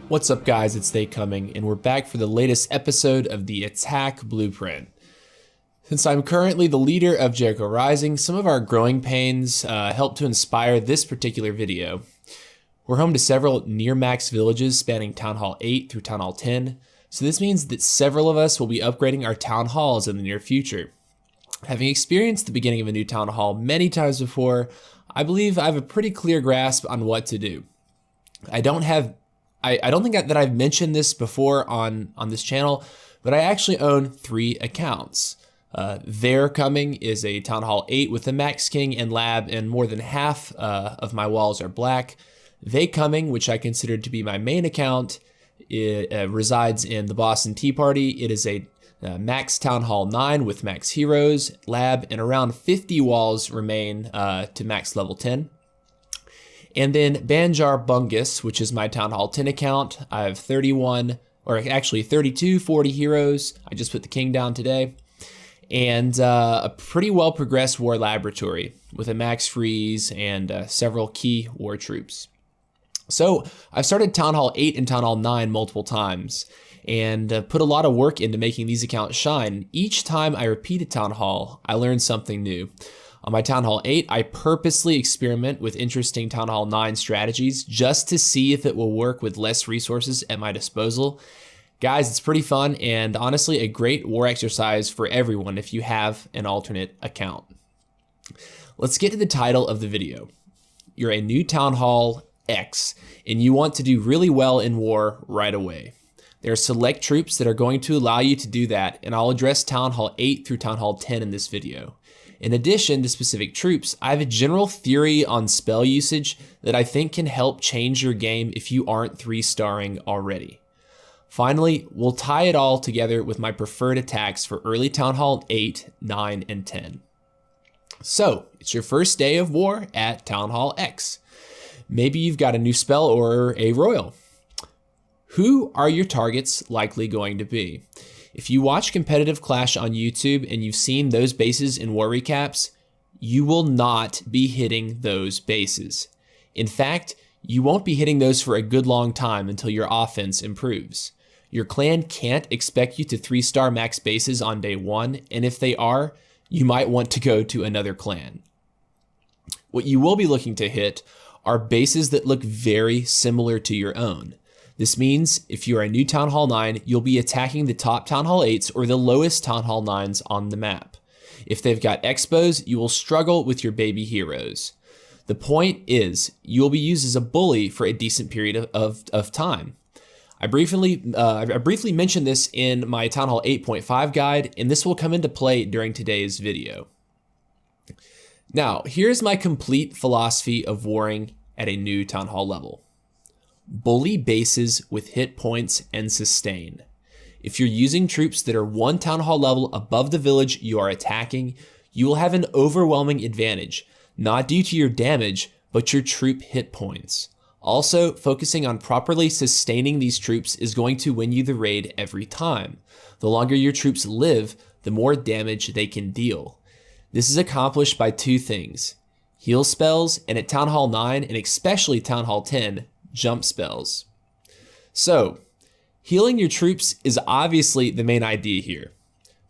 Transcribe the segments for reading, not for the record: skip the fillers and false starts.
What's up guys, it's They Coming, and we're back for the latest episode of the Attack Blueprint. Since I'm currently the leader of Jericho Rising, some of our growing pains helped to inspire this particular video. We're home to several near-max villages spanning Town Hall 8 through Town Hall 10, so this means that several of us will be upgrading our Town Halls in the near future. Having experienced the beginning of a new Town Hall many times before, I believe I have a pretty clear grasp on what to do. I don't think that I've mentioned this before on this channel, but I actually own 3 accounts. They're Coming is a Town Hall 8 with a Max King and Lab, and more than half of my walls are black. They Coming, which I consider to be my main account, resides in the Boston Tea Party. It is a Max Town Hall 9 with Max Heroes, Lab, and around 50 walls remain to Max level 10. And then Banjar Bungus, which is my Town Hall 10 account. I have 32 40 heroes. I just put the king down today. And a pretty well progressed war laboratory with a max freeze and several key war troops. So I've started Town Hall 8 and Town Hall 9 multiple times and put a lot of work into making these accounts shine. Each time I repeat a Town Hall, I learn something new. On my Town Hall 8, I purposely experiment with interesting Town Hall 9 strategies just to see if it will work with less resources at my disposal. Guys, it's pretty fun and honestly a great war exercise for everyone if you have an alternate account. Let's get to the title of the video. You're a new Town Hall X and you want to do really well in war right away. There are select troops that are going to allow you to do that, and I'll address Town Hall 8 through Town Hall 10 in this video. In addition to specific troops, I have a general theory on spell usage that I think can help change your game if you aren't 3-starring already. Finally, we'll tie it all together with my preferred attacks for early Town Hall 8, 9, and 10. So, it's your first day of war at Town Hall X. Maybe you've got a new spell or a royal. Who are your targets likely going to be? If you watch Competitive Clash on YouTube and you've seen those bases in war recaps, you will not be hitting those bases. In fact, you won't be hitting those for a good long time until your offense improves. Your clan can't expect you to 3-star max bases on day 1, and if they are, you might want to go to another clan. What you will be looking to hit are bases that look very similar to your own. This means if you're a new Town Hall 9, you'll be attacking the top Town Hall 8s or the lowest Town Hall 9s on the map. If they've got expos, you will struggle with your baby heroes. The point is, you'll be used as a bully for a decent period of time. I briefly mentioned this in my Town Hall 8.5 guide, and this will come into play during today's video. Now, here's my complete philosophy of warring at a new Town Hall level. Bully bases with hit points and sustain. If you're using troops that are 1 Town Hall level above the village you are attacking, you will have an overwhelming advantage, not due to your damage, but your troop hit points. Also, focusing on properly sustaining these troops is going to win you the raid every time. The longer your troops live, the more damage they can deal. This is accomplished by 2 things: heal spells, and at Town Hall 9, and especially Town Hall 10, jump spells. So, healing your troops is obviously the main idea here,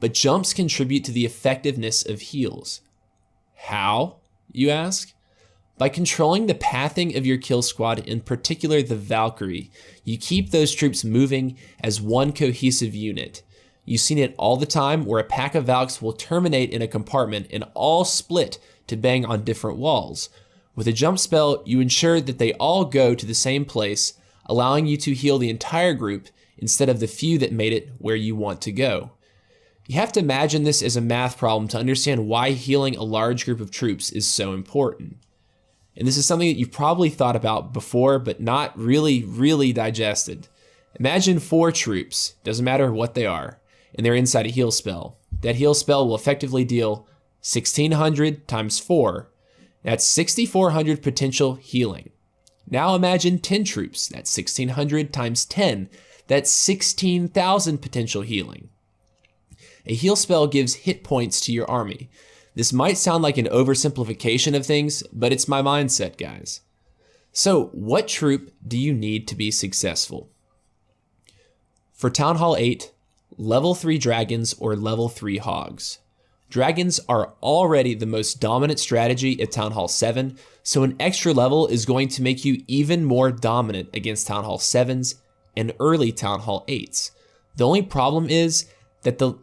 but jumps contribute to the effectiveness of heals. How, you ask? By controlling the pathing of your kill squad, in particular the Valkyrie, you keep those troops moving as one cohesive unit. You've seen it all the time where a pack of Valks will terminate in a compartment and all split to bang on different walls. With a jump spell, you ensure that they all go to the same place, allowing you to heal the entire group instead of the few that made it where you want to go. You have to imagine this as a math problem to understand why healing a large group of troops is so important. And this is something that you've probably thought about before, but not really digested. Imagine 4 troops, doesn't matter what they are, and they're inside a heal spell. That heal spell will effectively deal 1600 times 4. That's 6,400 potential healing. Now imagine 10 troops. That's 1,600 times 10. That's 16,000 potential healing. A heal spell gives hit points to your army. This might sound like an oversimplification of things, but it's my mindset, guys. So what troop do you need to be successful? For Town Hall 8, level 3 dragons or level 3 hogs. Dragons are already the most dominant strategy at Town Hall 7, so an extra level is going to make you even more dominant against Town Hall 7s and early Town Hall 8s. The only problem is that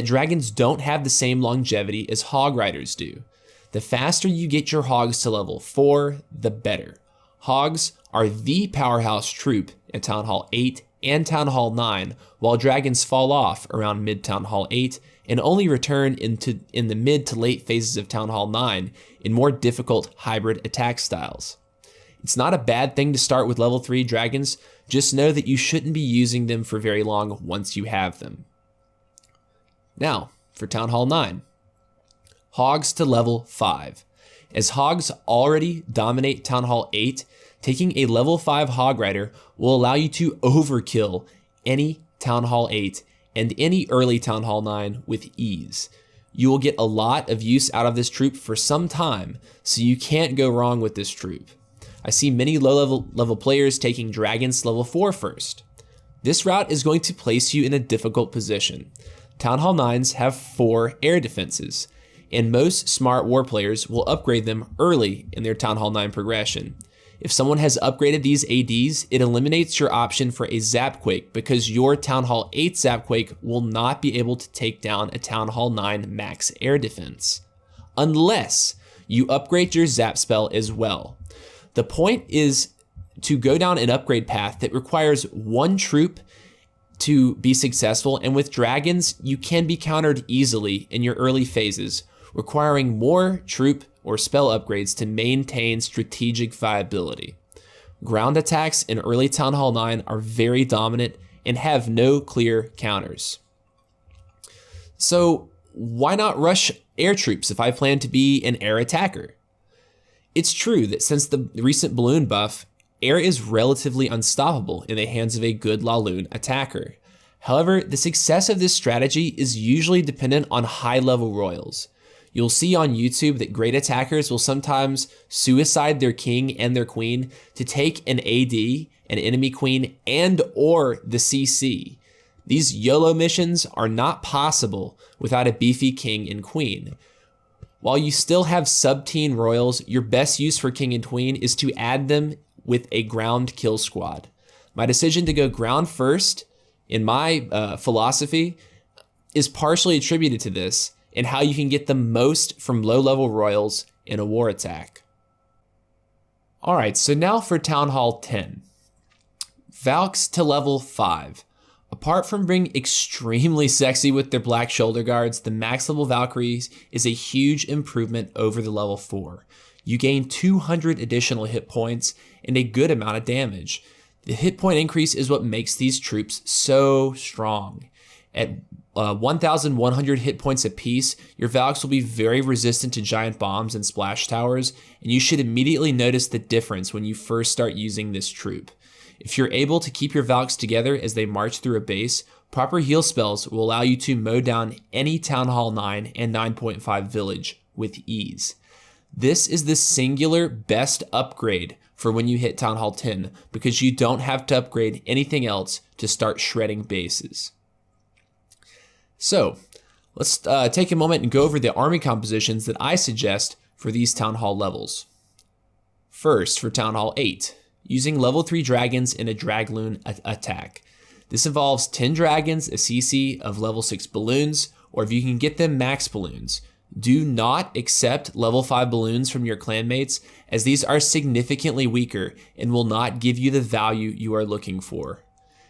dragons don't have the same longevity as hog riders do. The faster you get your hogs to level 4, the better. Hogs are the powerhouse troop at Town Hall 8 and Town Hall 9, while dragons fall off around mid Town Hall 8 and only return in the mid to late phases of Town Hall 9 in more difficult hybrid attack styles. It's not a bad thing to start with level 3 dragons, just know that you shouldn't be using them for very long once you have them. Now, for Town Hall 9. Hogs to level 5. As hogs already dominate Town Hall 8, taking a level 5 hog rider will allow you to overkill any Town Hall 8 and any early Town Hall 9 with ease. You will get a lot of use out of this troop for some time, so you can't go wrong with this troop. I see many low level players taking dragons to level 4 first. This route is going to place you in a difficult position. Town Hall 9s have 4 air defenses, and most smart war players will upgrade them early in their Town Hall 9 progression. If someone has upgraded these ADs, it eliminates your option for a Zapquake because your Town Hall 8 Zapquake will not be able to take down a Town Hall 9 max air defense, unless you upgrade your Zap spell as well. The point is to go down an upgrade path that requires one troop to be successful, and with dragons, you can be countered easily in your early phases, requiring more troop or spell upgrades to maintain strategic viability. Ground attacks in early Town Hall 9 are very dominant and have no clear counters. So why not rush air troops if I plan to be an air attacker? It's true that since the recent balloon buff, air is relatively unstoppable in the hands of a good Laloon attacker. However, the success of this strategy is usually dependent on high-level royals. You'll see on YouTube that great attackers will sometimes suicide their king and their queen to take an AD, an enemy queen, and or the CC. These YOLO missions are not possible without a beefy king and queen. While you still have sub-teen royals, your best use for king and queen is to add them with a ground kill squad. My decision to go ground first in my philosophy is partially attributed to this and how you can get the most from low-level royals in a war attack. Alright, so now for Town Hall 10. Valks to level 5. Apart from being extremely sexy with their black shoulder guards, the max level Valkyries is a huge improvement over the level 4. You gain 200 additional hit points and a good amount of damage. The hit point increase is what makes these troops so strong. At 1,100 hit points apiece, your Valks will be very resistant to giant bombs and splash towers, and you should immediately notice the difference when you first start using this troop. If you're able to keep your Valks together as they march through a base, proper heal spells will allow you to mow down any Town Hall 9 and 9.5 village with ease. This is the singular best upgrade for when you hit Town Hall 10 because you don't have to upgrade anything else to start shredding bases. So let's take a moment and go over the army compositions that I suggest for these Town Hall levels. First, for Town Hall 8, using level 3 dragons in a Dragloon attack. This involves 10 dragons, a CC of level 6 balloons, or if you can get them, max balloons. Do not accept level 5 balloons from your clanmates, as these are significantly weaker and will not give you the value you are looking for.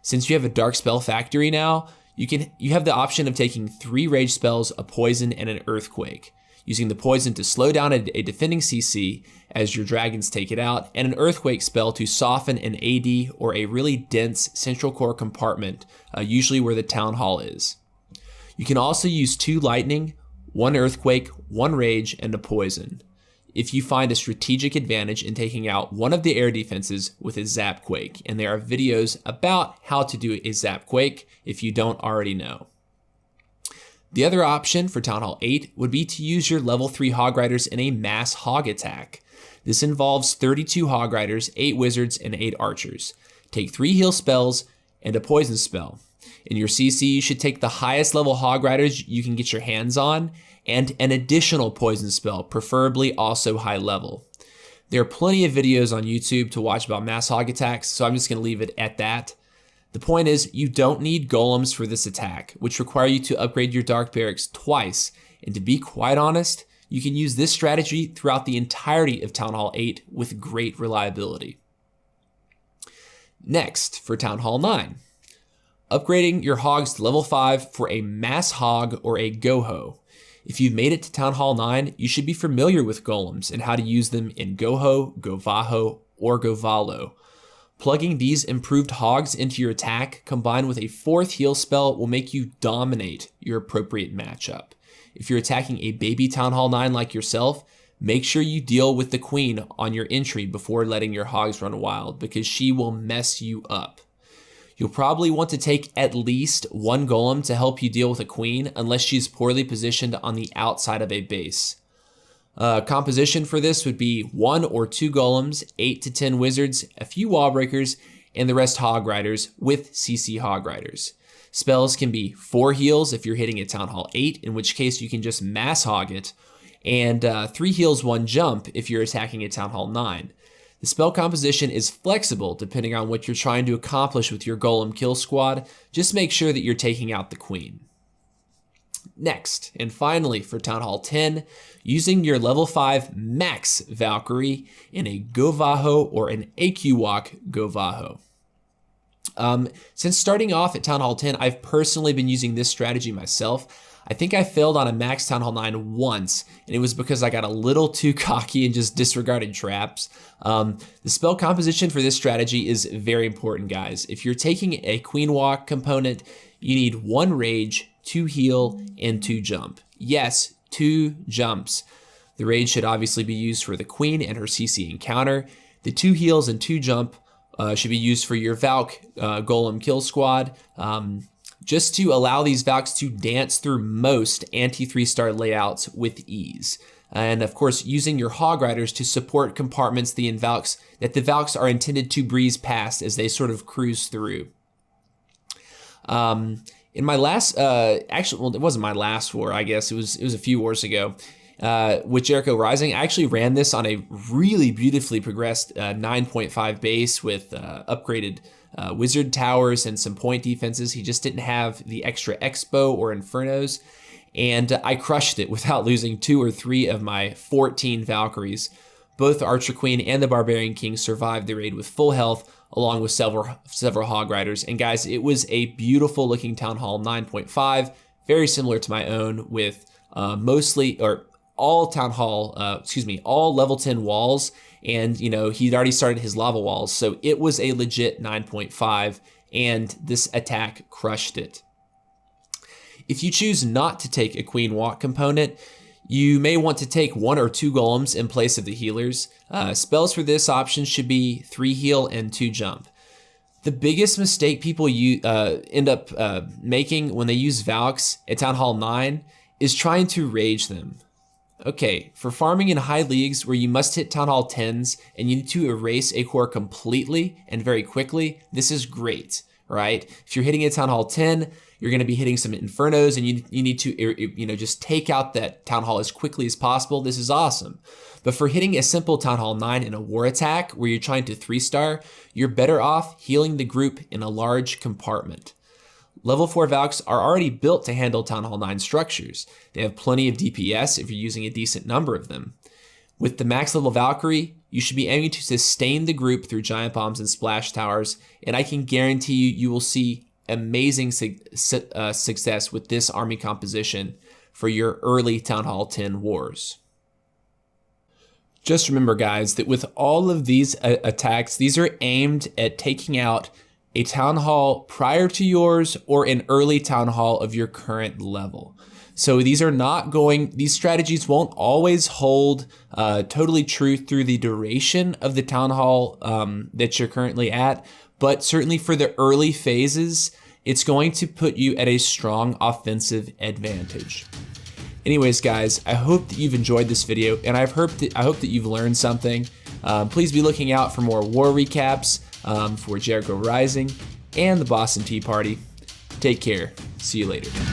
Since you have a dark spell factory now, you have the option of taking 3 rage spells, a poison, and an earthquake, using the poison to slow down a defending CC as your dragons take it out, and an earthquake spell to soften an AD or a really dense central core compartment, usually where the town hall is. You can also use 2 lightning, 1 earthquake, 1 rage, and a poison, if you find a strategic advantage in taking out one of the air defenses with a Zapquake, and there are videos about how to do a Zapquake if you don't already know. The other option for Town Hall 8 would be to use your level 3 Hog Riders in a mass hog attack. This involves 32 Hog Riders, 8 Wizards, and 8 Archers. Take 3 heal spells and a poison spell. In your CC, you should take the highest level Hog Riders you can get your hands on, and an additional poison spell, preferably also high level. There are plenty of videos on YouTube to watch about mass hog attacks, so I'm just going to leave it at that. The point is, you don't need golems for this attack, which require you to upgrade your Dark Barracks twice, and to be quite honest, you can use this strategy throughout the entirety of Town Hall 8 with great reliability. Next, for Town Hall 9. Upgrading your hogs to level 5 for a mass hog or a goho. If you've made it to Town Hall 9, you should be familiar with golems and how to use them in goho, govaho, or govalo. Plugging these improved hogs into your attack combined with a 4th heal spell will make you dominate your appropriate matchup. If you're attacking a baby Town Hall 9 like yourself, make sure you deal with the queen on your entry before letting your hogs run wild, because she will mess you up. You'll probably want to take at least 1 golem to help you deal with a queen, unless she's poorly positioned on the outside of a base. Composition for this would be 1 or 2 golems, 8 to 10 wizards, a few wall breakers, and the rest hog riders with CC hog riders. Spells can be 4 heals if you're hitting at Town Hall 8, in which case you can just mass hog it, and 3 heals 1 jump if you're attacking at Town Hall 9. The spell composition is flexible depending on what you're trying to accomplish with your golem kill squad. Just make sure that you're taking out the queen. Next, and finally for Town Hall 10, using your level 5 max Valkyrie in a Govaho or an AQ Walk Govaho. Since starting off at Town Hall 10, I've personally been using this strategy myself. I think I failed on a max Town Hall 9 once, and it was because I got a little too cocky and just disregarded traps. The spell composition for this strategy is very important, guys. If you're taking a Queen Walk component, you need 1 rage, 2 heal, and 2 jump. Yes, 2 jumps. The rage should obviously be used for the queen and her CC encounter. The 2 heals and 2 jump should be used for your Valk golem kill squad, just to allow these Valks to dance through most anti-3-star layouts with ease. And of course, using your Hog Riders to support compartments that the Valks are intended to breeze past as they sort of cruise through. In my last, actually, well, it wasn't my last war, I guess, it was a few wars ago, with Jericho Rising, I actually ran this on a really beautifully progressed 9.5 base with upgraded wizard towers and some point defenses. He just didn't have the extra expo or infernos, and I crushed it without losing 2 or 3 of my 14 Valkyries. Both the Archer Queen and the Barbarian King survived the raid with full health, along with several Hog Riders. And guys, it was a beautiful looking Town Hall 9.5, very similar to my own, with all level 10 walls, and he'd already started his lava walls, so it was a legit 9.5, and this attack crushed it. If you choose not to take a Queen Walk component, you may want to take 1 or 2 golems in place of the healers. Spells for this option should be 3 heal and 2 jump. The biggest mistake people end up making when they use Valks at Town Hall 9 is trying to rage them. Okay, for farming in high leagues where you must hit Town Hall 10s and you need to erase a core completely and very quickly, this is great, right? If you're hitting a Town Hall 10, you're going to be hitting some infernos and you need to just take out that Town Hall as quickly as possible. This is awesome. But for hitting a simple Town Hall 9 in a war attack where you're trying to 3-star, you're better off healing the group in a large compartment. Level 4 Valks are already built to handle Town Hall 9 structures. They have plenty of DPS if you're using a decent number of them. With the max level Valkyrie, you should be aiming to sustain the group through giant bombs and splash towers, and I can guarantee you will see amazing success with this army composition for your early Town Hall 10 wars. Just remember, guys, that with all of these attacks, these are aimed at taking out a Town Hall prior to yours or an early Town Hall of your current level. So these strategies won't always hold totally true through the duration of the Town Hall that you're currently at, but certainly for the early phases, it's going to put you at a strong offensive advantage. Anyways, guys, I hope that you've enjoyed this video, and I hope that you've learned something. Please be looking out for more war recaps for Jericho Rising and the Boston Tea Party. Take care. See you later.